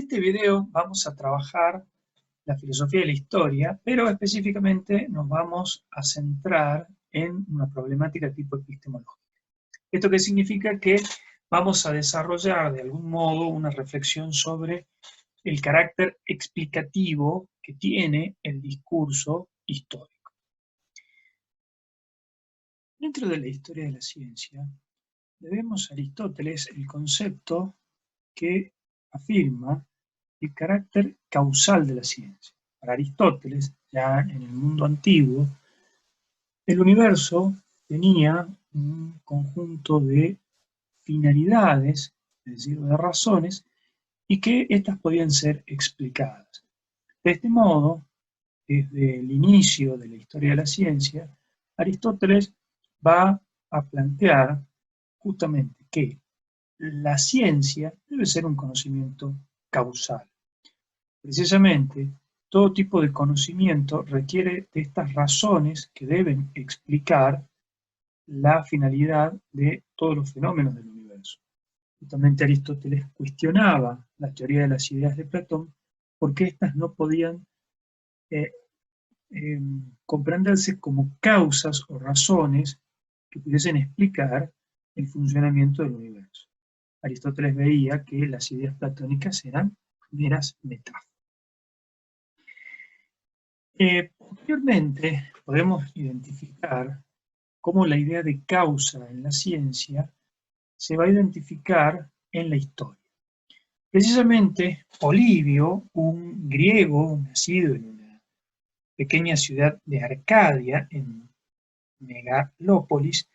este video vamos a trabajar la filosofía de la historia, pero específicamente nos vamos a centrar en una problemática tipo epistemológica. ¿Esto qué significa? Que vamos a desarrollar de algún modo una reflexión sobre el carácter explicativo que tiene el discurso histórico. Dentro de la historia de la ciencia, debemos a Aristóteles el concepto que afirma el carácter causal de la ciencia. Para Aristóteles, ya en el mundo antiguo, el universo tenía un conjunto de finalidades, es decir, de razones, y que éstas podían ser explicadas. De este modo, desde el inicio de la historia de la ciencia, Aristóteles va a plantear justamente que la ciencia debe ser un conocimiento causal. Precisamente, todo tipo de conocimiento requiere de estas razones que deben explicar la finalidad de todos los fenómenos del universo. Justamente Aristóteles cuestionaba la teoría de las ideas de Platón porque éstas no podían comprenderse como causas o razones que pudiesen explicar el funcionamiento del universo. Aristóteles veía que las ideas platónicas eran meras metáforas. Posteriormente podemos identificar cómo la idea de causa en la ciencia se va a identificar en la historia. Precisamente Polibio, un griego nacido en una pequeña ciudad de Arcadia, en Megalópolis,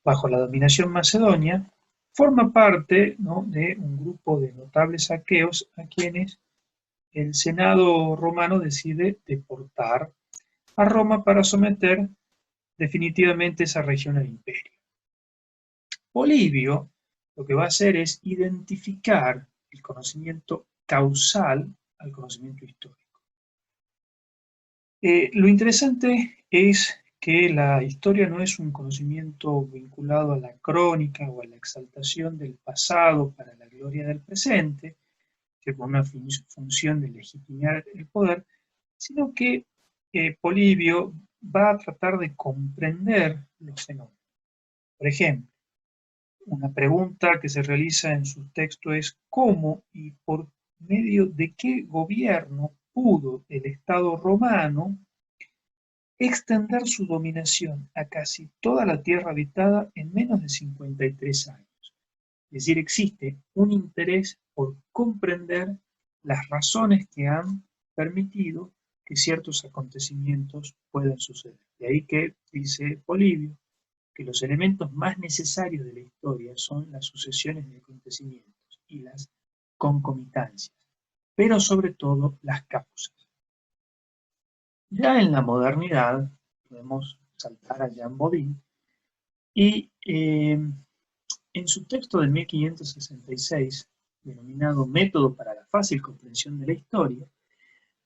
bajo la dominación macedonia, forma parte, ¿no?, de un grupo de notables aqueos a quienes el Senado romano decide deportar a Roma para someter definitivamente esa región al imperio. Polibio lo que va a hacer es identificar el conocimiento causal al conocimiento histórico. Lo interesante es que la historia no es un conocimiento vinculado a la crónica o a la exaltación del pasado para la gloria del presente, que con una función de legitimar el poder, sino que Polibio va a tratar de comprender los fenómenos. Por ejemplo, una pregunta que se realiza en su texto es ¿cómo y por medio de qué gobierno pudo el Estado romano extender su dominación a casi toda la tierra habitada en menos de 53 años? Es decir, existe un interés por comprender las razones que han permitido que ciertos acontecimientos puedan suceder. De ahí que, dice Polibio, que los elementos más necesarios de la historia son las sucesiones de acontecimientos y las concomitancias, pero sobre todo las causas. Ya en la modernidad, podemos saltar a Jean Bodin, y en su texto de 1566, denominado Método para la fácil comprensión de la historia,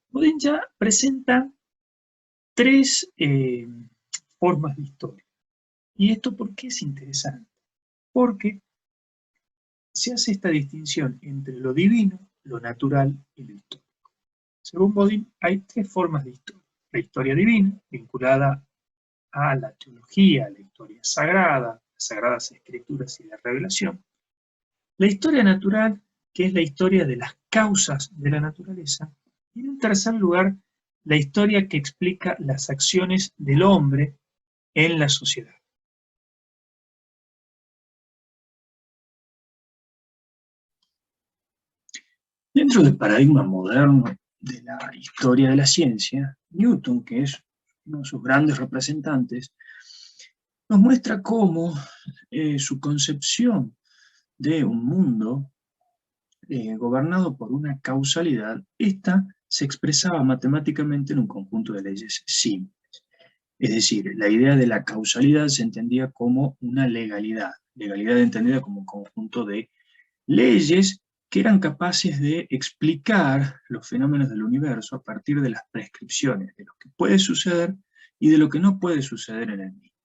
Bodin ya presenta tres formas de historia. ¿Y esto por qué es interesante? Porque se hace esta distinción entre lo divino, lo natural y lo histórico. Según Bodin, hay tres formas de historia. La historia divina, vinculada a la teología, a la historia sagrada, las sagradas escrituras y la revelación. La historia natural, que es la historia de las causas de la naturaleza. Y en tercer lugar, la historia que explica las acciones del hombre en la sociedad. Dentro del paradigma moderno de la historia de la ciencia, Newton, que es uno de sus grandes representantes, nos muestra cómo su concepción de un mundo gobernado por una causalidad, esta se expresaba matemáticamente en un conjunto de leyes simples. Es decir, la idea de la causalidad se entendía como una legalidad entendida como un conjunto de leyes que eran capaces de explicar los fenómenos del universo a partir de las prescripciones de lo que puede suceder y de lo que no puede suceder en el mismo.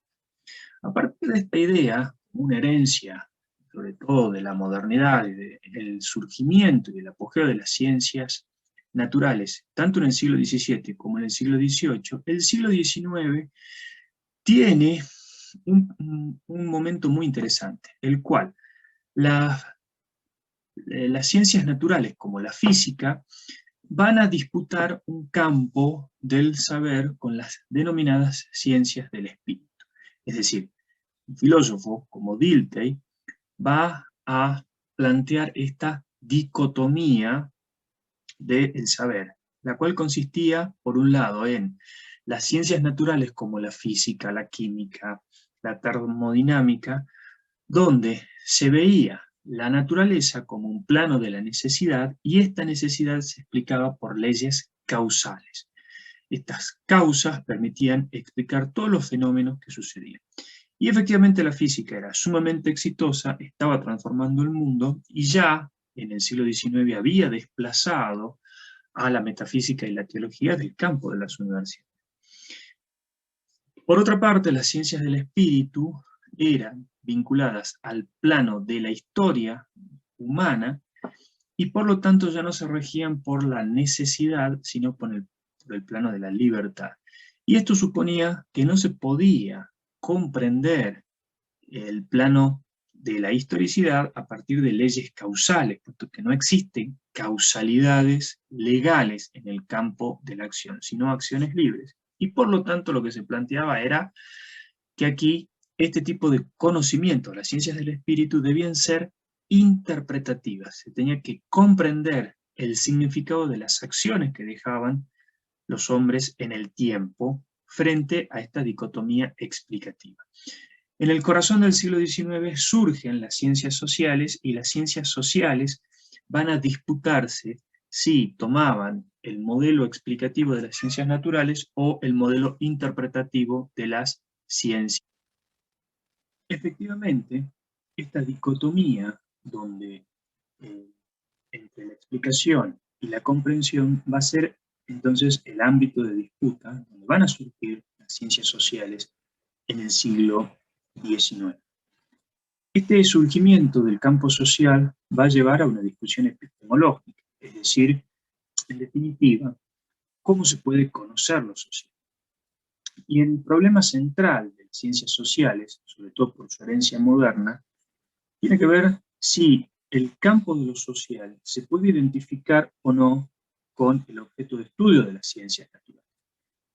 A partir de esta idea, una herencia sobre todo de la modernidad y del surgimiento y el apogeo de las ciencias naturales, tanto en el siglo XVII como en el siglo XVIII, el siglo XIX tiene un momento muy interesante, el cual las ciencias naturales, como la física, van a disputar un campo del saber con las denominadas ciencias del espíritu. Es decir, un filósofo como Dilthey va a plantear esta dicotomía del saber, la cual consistía, por un lado, en las ciencias naturales como la física, la química, la termodinámica, donde se veía la naturaleza como un plano de la necesidad y esta necesidad se explicaba por leyes causales. Estas causas permitían explicar todos los fenómenos que sucedían. Y efectivamente la física era sumamente exitosa, estaba transformando el mundo y ya en el siglo XIX había desplazado a la metafísica y la teología del campo de las universidades. Por otra parte, las ciencias del espíritu eran vinculadas al plano de la historia humana y por lo tanto ya no se regían por la necesidad, sino por el plano de la libertad. Y esto suponía que no se podía comprender el plano de la historicidad a partir de leyes causales, puesto que no existen causalidades legales en el campo de la acción, sino acciones libres. Y por lo tanto lo que se planteaba era que aquí este tipo de conocimientos, las ciencias del espíritu, debían ser interpretativas. Se tenía que comprender el significado de las acciones que dejaban los hombres en el tiempo frente a esta dicotomía explicativa. En el corazón del siglo XIX surgen las ciencias sociales y las ciencias sociales van a disputarse si tomaban el modelo explicativo de las ciencias naturales o el modelo interpretativo de las ciencias. Efectivamente, esta dicotomía donde entre la explicación y la comprensión va a ser entonces el ámbito de disputa donde van a surgir las ciencias sociales en el siglo XIX. Este surgimiento del campo social va a llevar a una discusión epistemológica, es decir, en definitiva, cómo se puede conocer lo social. Y el problema central de las ciencias sociales, sobre todo por su herencia moderna, tiene que ver si el campo de lo social se puede identificar o no con el objeto de estudio de las ciencias naturales.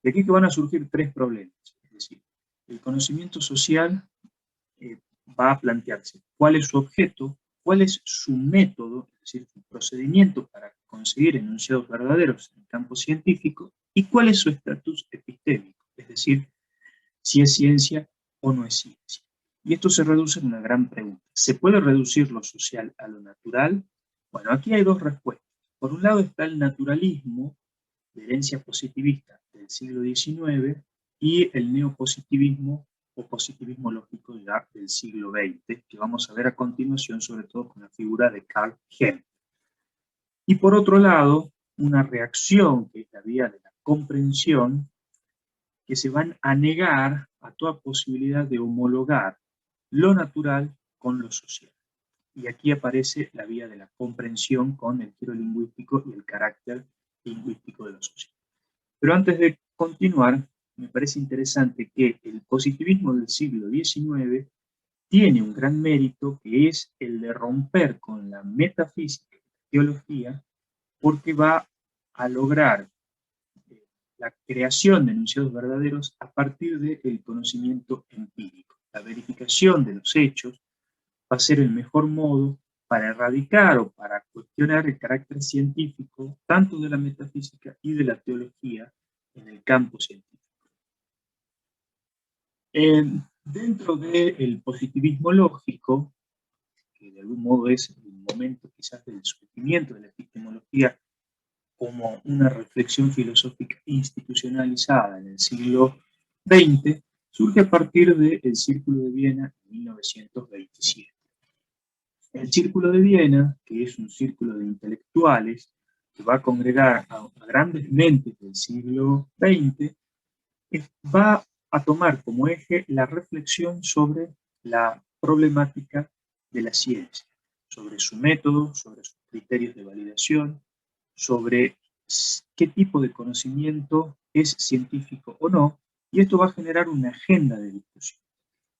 De aquí que van a surgir tres problemas, es decir, el conocimiento social va a plantearse cuál es su objeto, cuál es su método, es decir, su procedimiento para conseguir enunciados verdaderos en el campo científico, y cuál es su estatus epistémico, es decir, si es ciencia o no es ciencia. Y esto se reduce en una gran pregunta. ¿Se puede reducir lo social a lo natural? Bueno, aquí hay dos respuestas. Por un lado está el naturalismo, de herencia positivista del siglo XIX, y el neopositivismo o positivismo lógico ya del siglo XX, que vamos a ver a continuación, sobre todo con la figura de Carl Hempel. Y por otro lado, una reacción que es la vía de la comprensión, que se van a negar a toda posibilidad de homologar lo natural con lo social. Y aquí aparece la vía de la comprensión con el giro lingüístico y el carácter lingüístico de lo social. Pero antes de continuar, me parece interesante que el positivismo del siglo XIX tiene un gran mérito, que es el de romper con la metafísica y la teología, porque va a lograr la creación de enunciados verdaderos a partir del conocimiento empírico. La verificación de los hechos va a ser el mejor modo para erradicar o para cuestionar el carácter científico tanto de la metafísica y de la teología en el campo científico. Dentro del positivismo lógico, que de algún modo es el momento quizás del surgimiento de la epistemología como una reflexión filosófica institucionalizada en el siglo XX, surge a partir del Círculo de Viena en 1927. El Círculo de Viena, que es un círculo de intelectuales que va a congregar a grandes mentes del siglo XX, va a tomar como eje la reflexión sobre la problemática de la ciencia, sobre su método, sobre sus criterios de validación, sobre qué tipo de conocimiento es científico o no, y esto va a generar una agenda de discusión.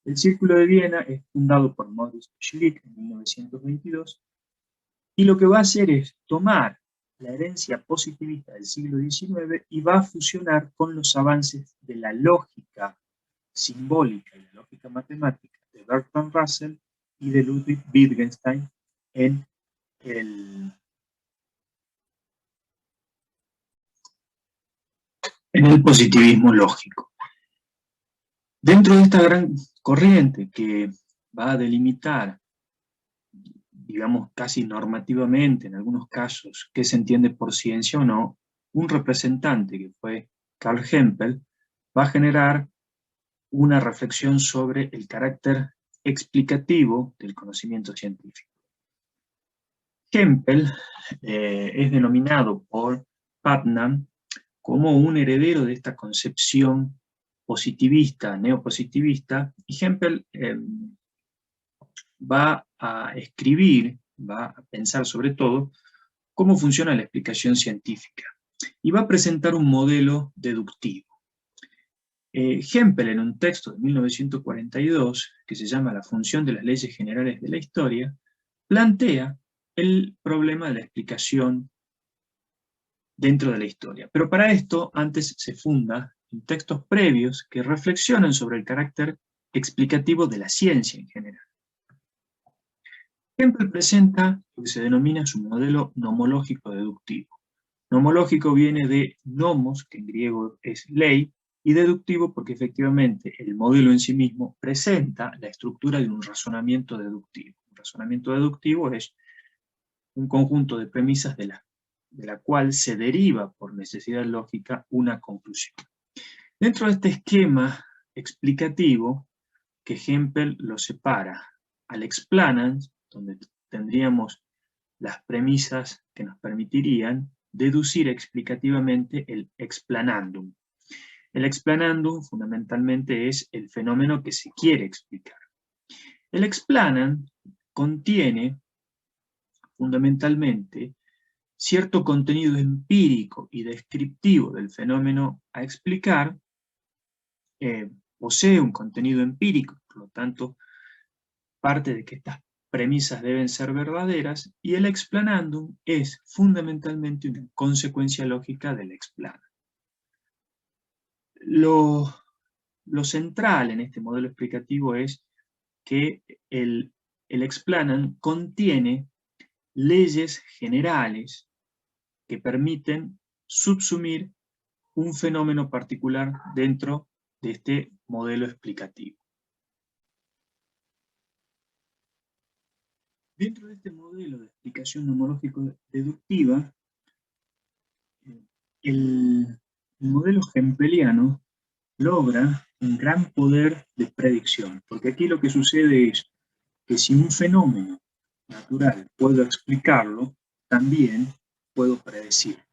El Círculo de Viena es fundado por Maurice Schlick en 1922, y lo que va a hacer es tomar la herencia positivista del siglo XIX y va a fusionar con los avances de la lógica simbólica y la lógica matemática de Bertrand Russell y de Ludwig Wittgenstein en el positivismo lógico. Dentro de esta gran corriente que va a delimitar, digamos, casi normativamente, en algunos casos, qué se entiende por ciencia o no, un representante que fue Carl Hempel va a generar una reflexión sobre el carácter explicativo del conocimiento científico. Hempel es denominado por Putnam como un heredero de esta concepción positivista, neopositivista, y Hempel va a escribir, va a pensar sobre todo cómo funciona la explicación científica, y va a presentar un modelo deductivo. Hempel, en un texto de 1942, que se llama La función de las leyes generales de la historia, plantea el problema de la explicación dentro de la historia. Pero para esto, antes se funda en textos previos que reflexionan sobre el carácter explicativo de la ciencia en general. Hempel presenta lo que se denomina su modelo nomológico deductivo. Nomológico viene de nomos, que en griego es ley, y deductivo porque efectivamente el modelo en sí mismo presenta la estructura de un razonamiento deductivo. Un razonamiento deductivo es un conjunto de premisas de la cual se deriva por necesidad lógica una conclusión. Dentro de este esquema explicativo, que Hempel lo separa al explanans, donde tendríamos las premisas que nos permitirían deducir explicativamente el explanandum. El explanandum fundamentalmente es el fenómeno que se quiere explicar. El explanand contiene fundamentalmente cierto contenido empírico y descriptivo del fenómeno a explicar, posee un contenido empírico, por lo tanto, parte de que estas premisas deben ser verdaderas, y el explanandum es fundamentalmente una consecuencia lógica del explanand. Lo central en este modelo explicativo es que el explanand contiene leyes generales que permiten subsumir un fenómeno particular dentro de este modelo explicativo. Dentro de este modelo de explicación nomológico-deductiva, el modelo hempeliano logra un gran poder de predicción, porque aquí lo que sucede es que si un fenómeno natural puedo explicarlo, también puedo predecirlo.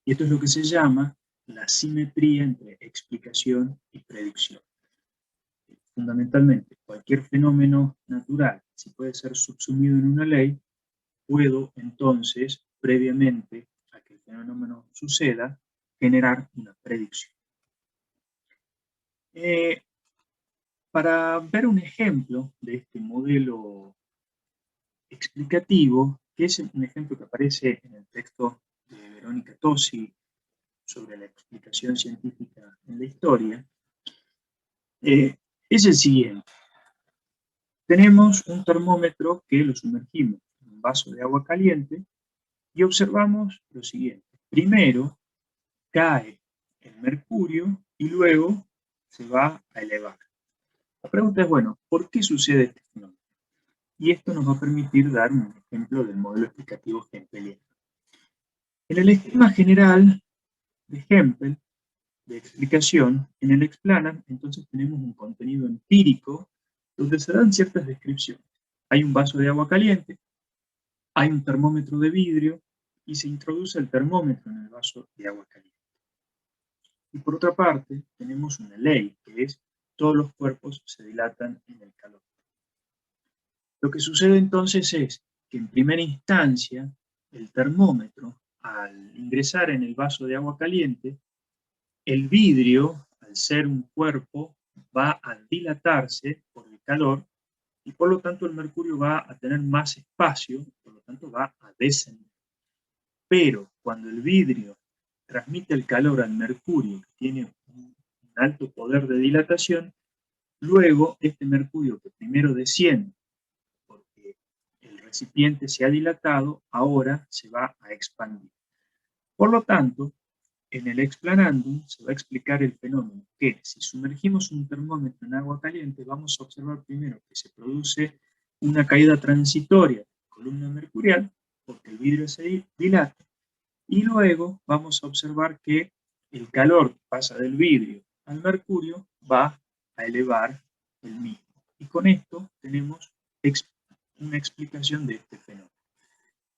Y esto es lo que se llama la simetría entre explicación y predicción. Fundamentalmente, cualquier fenómeno natural, si puede ser subsumido en una ley, puedo entonces, previamente a que el fenómeno suceda, generar una predicción. Para ver un ejemplo de este modelo explicativo, que es un ejemplo que aparece en el texto de Verónica Tosi sobre la explicación científica en la historia, es el siguiente. Tenemos un termómetro que lo sumergimos en un vaso de agua caliente y observamos lo siguiente. Primero cae el mercurio y luego se va a elevar. La pregunta es, bueno, ¿por qué sucede este fenómeno? Y esto nos va a permitir dar un ejemplo del modelo explicativo hempeliano. En el esquema general de Hempel, de explicación, en el explanand, entonces tenemos un contenido empírico donde se dan ciertas descripciones. Hay un vaso de agua caliente, hay un termómetro de vidrio y se introduce el termómetro en el vaso de agua caliente. Y por otra parte, tenemos una ley, que es todos los cuerpos se dilatan en el calor. Lo que sucede entonces es que en primera instancia el termómetro, al ingresar en el vaso de agua caliente, el vidrio, al ser un cuerpo, va a dilatarse por el calor y por lo tanto el mercurio va a tener más espacio, por lo tanto va a descender. Pero cuando el vidrio transmite el calor al mercurio, que tiene un alto poder de dilatación, luego este mercurio que primero desciende porque el recipiente se ha dilatado, ahora se va a expandir. Por lo tanto, en el explanandum se va a explicar el fenómeno que si sumergimos un termómetro en agua caliente, vamos a observar primero que se produce una caída transitoria de la columna mercurial, porque el vidrio se dilata, y luego vamos a observar que el calor que pasa del vidrio al mercurio va a elevar el mismo. Y con esto tenemos una explicación de este fenómeno.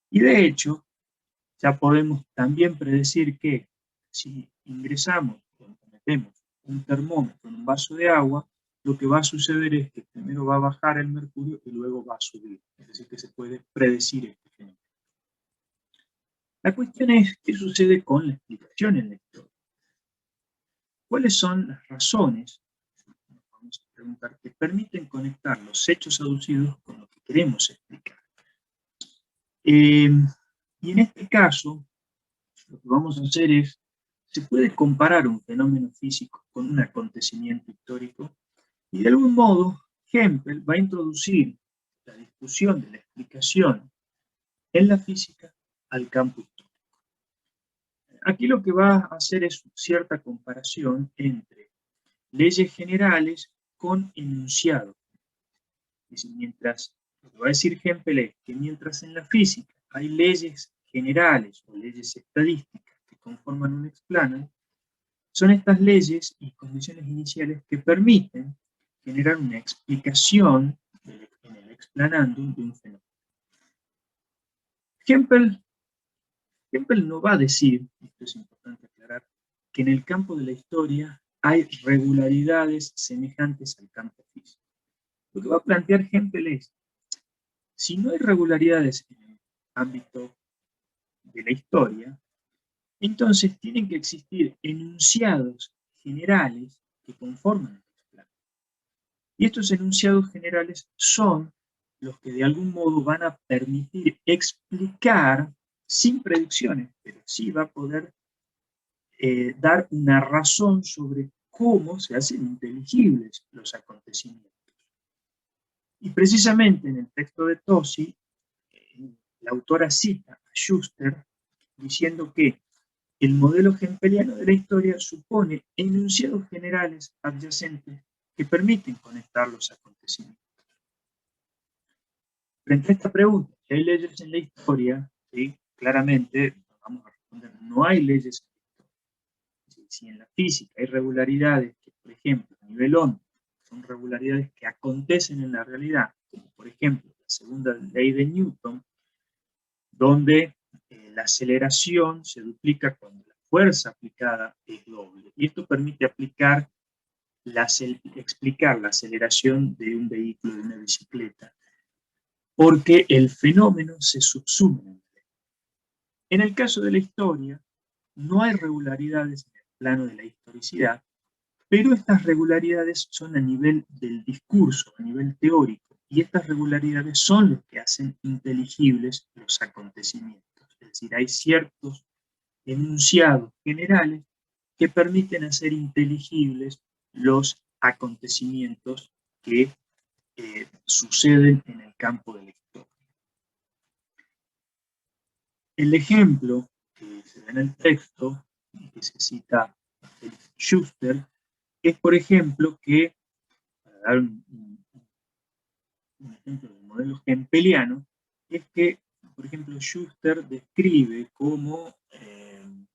Y de hecho, ya podemos también predecir que si ingresamos o metemos un termómetro en un vaso de agua, lo que va a suceder es que primero va a bajar el mercurio y luego va a subir. Es decir, que se puede predecir este fenómeno. La cuestión es qué sucede con la explicación en la historia. ¿Cuáles son las razones, nos vamos a preguntar, que permiten conectar los hechos aducidos con lo que queremos explicar? Y en este caso, lo que vamos a hacer es, se puede comparar un fenómeno físico con un acontecimiento histórico y de algún modo Hempel va a introducir la discusión de la explicación en la física al campo histórico. Aquí lo que va a hacer es cierta comparación entre leyes generales con enunciados. Es decir, lo que va a decir Hempel es que mientras en la física hay leyes generales o leyes estadísticas que conforman un explanum, son estas leyes y condiciones iniciales que permiten generar una explicación en el explanandum de un fenómeno. Hempel no va a decir, esto es importante aclarar, que en el campo de la historia hay regularidades semejantes al campo físico. Lo que va a plantear Hempel es, si no hay regularidades en el ámbito de la historia, entonces tienen que existir enunciados generales que conforman el explanandum. Y estos enunciados generales son los que de algún modo van a permitir explicar, sin predicciones, pero sí va a poder dar una razón sobre cómo se hacen inteligibles los acontecimientos. Y precisamente en el texto de Tosi, la autora cita a Schuster diciendo que el modelo hempeliano de la historia supone enunciados generales adyacentes que permiten conectar los acontecimientos. Frente a esta pregunta, si hay leyes en la historia, ¿sí? Claramente vamos a responder, no hay leyes en la historia. Si en la física hay regularidades que, por ejemplo, a nivel óntico, son regularidades que acontecen en la realidad, como por ejemplo la segunda ley de Newton, donde la aceleración se duplica cuando la fuerza aplicada es doble. Y esto permite explicar la aceleración de un vehículo, de una bicicleta, porque el fenómeno se subsume. En el caso de la historia, no hay regularidades en el plano de la historicidad, pero estas regularidades son a nivel del discurso, a nivel teórico, y estas regularidades son lo que hacen inteligibles los acontecimientos. Es decir, hay ciertos enunciados generales que permiten hacer inteligibles los acontecimientos que suceden en el campo de la historia. El ejemplo que se da en el texto, y que se cita Schuster, es, por ejemplo, que, para dar un ejemplo del modelo hempeliano, es que, por ejemplo, Schuster describe cómo, en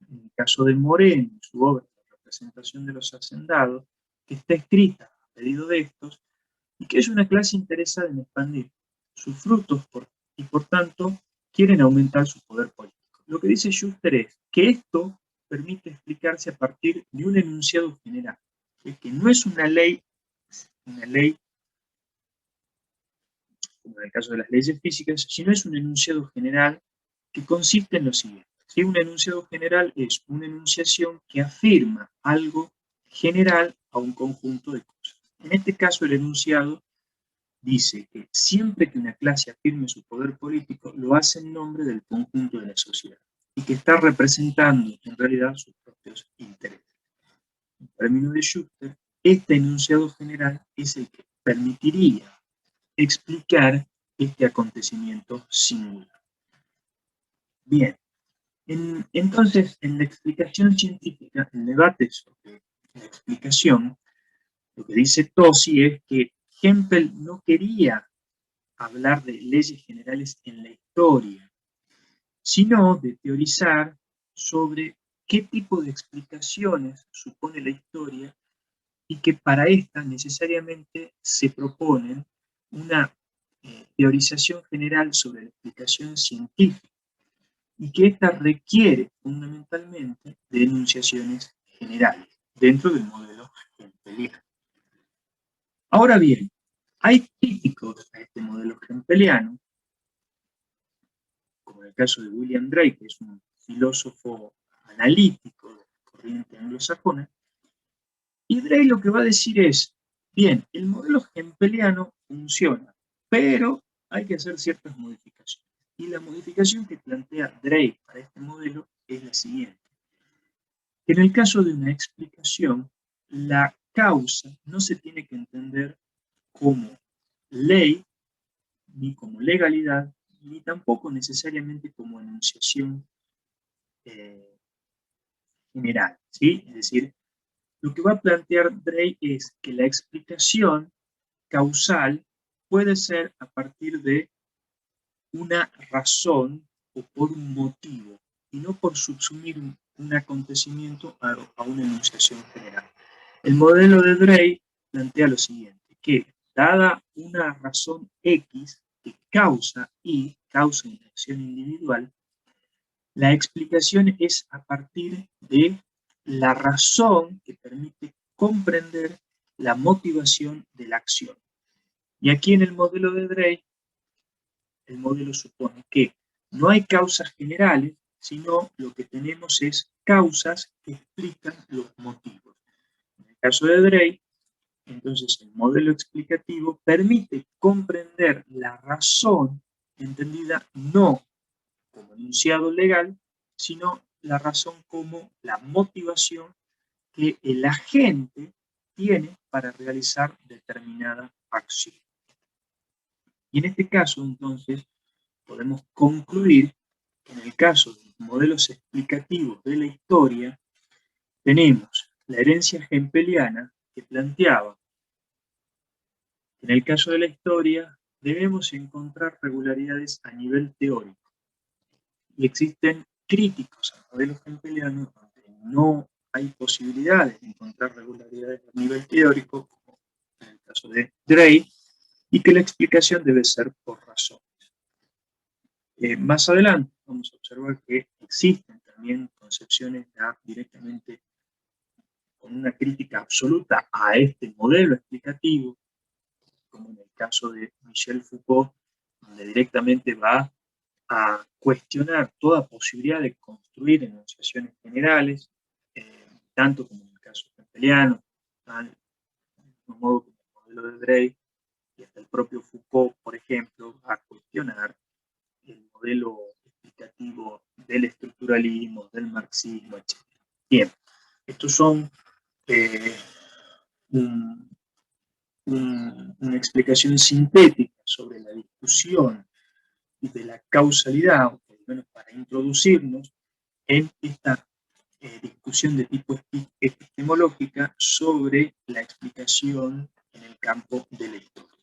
el caso de Moreno, en su obra La representación de los hacendados, que está escrita a pedido de estos, y que es una clase interesada en expandir sus frutos y por tanto quieren aumentar su poder político. Lo que dice Schuster es que esto permite explicarse a partir de un enunciado general, que no es una ley el caso de las leyes físicas, sino es un enunciado general que consiste en lo siguiente. ¿Sí? Un enunciado general es una enunciación que afirma algo general a un conjunto de cosas. En este caso, el enunciado dice que siempre que una clase afirme su poder político, lo hace en nombre del conjunto de la sociedad y que está representando en realidad sus propios intereses. En términos de Schuster, este enunciado general es el que permitiría explicar este acontecimiento singular. Bien, entonces, en la explicación científica, el debate sobre la explicación, lo que dice Tosi es que Hempel no quería hablar de leyes generales en la historia, sino de teorizar sobre qué tipo de explicaciones supone la historia y que para esta necesariamente se proponen una teorización general sobre la explicación científica y que esta requiere fundamentalmente de enunciaciones generales dentro del modelo hempeliano. Ahora bien, hay críticos a este modelo hempeliano, como en el caso de William Drake, que es un filósofo analítico de la corriente anglosajona, y Drake lo que va a decir es, bien, el modelo hempeliano funciona, pero hay que hacer ciertas modificaciones. Y la modificación que plantea Drake para este modelo es la siguiente. En el caso de una explicación, la causa no se tiene que entender como ley, ni como legalidad, ni tampoco necesariamente como enunciación general, ¿sí? Es decir, lo que va a plantear Drake es que la explicación causal puede ser a partir de una razón o por un motivo, y no por subsumir un acontecimiento a una enunciación general. El modelo de Drake plantea lo siguiente, que dada una razón X que causa Y, causa una acción individual, la explicación es a partir de la razón que permite comprender la motivación de la acción. Y aquí en el modelo de Drake, el modelo supone que no hay causas generales, sino lo que tenemos es causas que explican los motivos. En el caso de Drake, entonces el modelo explicativo permite comprender la razón entendida no como enunciado legal, sino la razón como la motivación que el agente tiene para realizar determinada acción. Y en este caso, entonces, podemos concluir que en el caso de los modelos explicativos de la historia, tenemos la herencia hempeliana que planteaba que en el caso de la historia debemos encontrar regularidades a nivel teórico. Y existen críticos al modelo hempeliano donde no hay posibilidades de encontrar regularidades a nivel teórico, como en el caso de Drake, y que la explicación debe ser por razones. Más adelante vamos a observar que existen también concepciones ya directamente con una crítica absoluta a este modelo explicativo, como en el caso de Michel Foucault, donde directamente va a cuestionar toda posibilidad de construir enunciaciones generales, tanto como en el caso hempeliano, al mismo modo como el modelo de Drake, y hasta el propio Foucault, por ejemplo, va a cuestionar el modelo explicativo del estructuralismo, del marxismo, etc. Bien, estos son una explicación sintética sobre la discusión de la causalidad, o por lo menos para introducirnos en esta discusión de tipo epistemológica sobre la explicación en el campo de la historia.